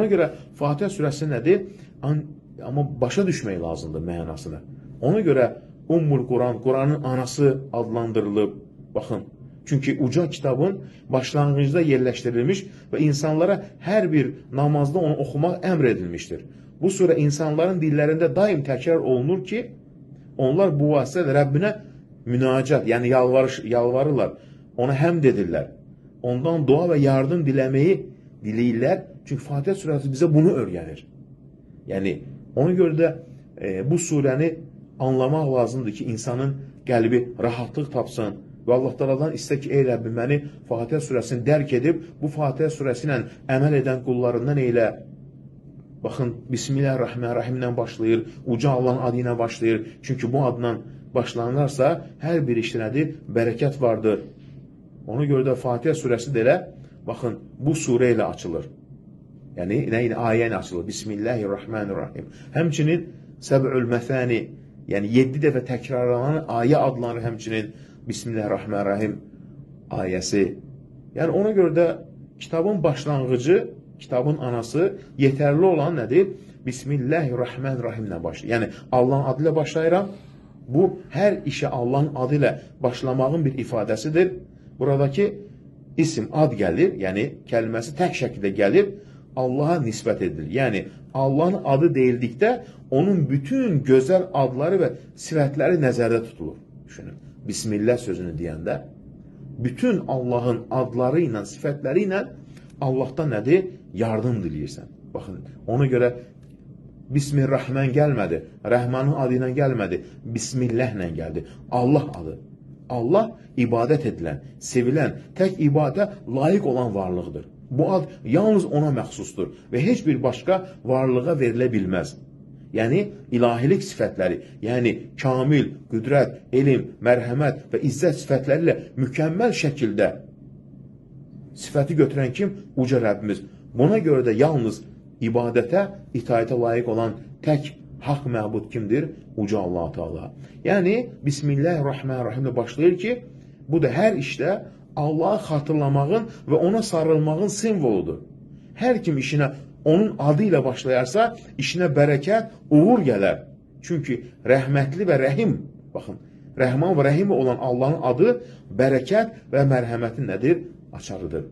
Ona görə Fatihə surəsi nədir? Amma başa düşmək lazımdır mənasını. Ona görə Ummul Quran, Quranın anası adlandırılıb. Baxın, çünki uca kitabın başlanğıcda yerləşdirilmiş və insanlara hər bir namazda onu oxumaq əmr edilmişdir. Bu surə insanların dillərində daim təkrar olunur ki, onlar bu vasitədə Rəbbinə münacat, yəni yalvarırlar, ona həmd edirlər. Ondan dua və yardım diləməyi diləyirlər. Çünki Fatihə surəsi bizə bunu öyrənir. Yəni, ona görə də bu surəni anlamaq lazımdır ki, insanın qəlbi rahatlıq tapsın. Və Allah Teala'dan istə ki, ey Rəbbim, məni Fatihə surəsini dərk edib, bu Fatihə surəsi ilə əməl edən qullarından eylə. Baxın, Bismillahirrahmanirrahim ilə başlayır, uca Allahın adı ilə başlayır. Çünki bu adla başlanırsa, hər bir işdə nədir? Bərəkət vardır. Ona görə də Fatihə surəsi də elə, baxın, bu surə ilə açılır. Yəni, ayə ilə açılır. Bismillahirrahmanirrahim. Həmçinin Səb'ül Məsəni, yəni 7 dəfə təkrarlanan ayə adlanır həmçinin Bismillahirrahmanirrahim ayəsi. Yəni, ona görə də kitabın başlanğıcı, kitabın anası yetərli olan nədir? Bismillahirrahmanirrahim ilə başlayır. Yəni, Allahın adı ilə başlayıram. Bu, hər işə Allahın adı ilə başlamağın bir ifadəsidir. Buradakı isim, ad gəlir, yəni kəlməsi tək şəkildə gəlir, Allaha nisbət edilir. Yəni, Allahın adı deyildikdə, onun bütün gözəl adları və sifətləri nəzərdə tutulur. Düşünün, Bismillah sözünü deyəndə, bütün Allahın adları ilə, sifətləri ilə Allahdan nədir? Yardım diləyirsən. Baxın, ona görə Bismillahirrahman gəlmədi, Rəhmanın adı ilə gəlmədi, Bismillah ilə gəldi. Allah adı. Allah ibadət edilən, sevilən, tək ibadətə layiq olan varlıqdır. Bu ad yalnız ona məxsusdur və heç bir başqa varlığa verilə bilməz. Yəni, ilahilik sifətləri, yəni kamil, qüdrət, elm, mərhəmət və izzət sifətləri ilə mükəmməl şəkildə sifəti götürən kim? Uca Rəbbimiz. Buna görə də yalnız ibadətə, itaətə layiq olan tək haqq məbud kimdir? Uca Allah-u Teala. Yəni, Bismillahirrahmanirrahim ilə başlayır ki, bu da hər işdə Allah'ı xatırlamağın və ona sarılmağın simvoludur. Hər kim işinə onun adı ilə başlayarsa, işinə bərəkət, uğur gələr. Çünki rəhmətli və rəhim, baxın, Rəhman və Rəhim olan Allahın adı bərəkət və mərhəmətin nədir? Açarıdır.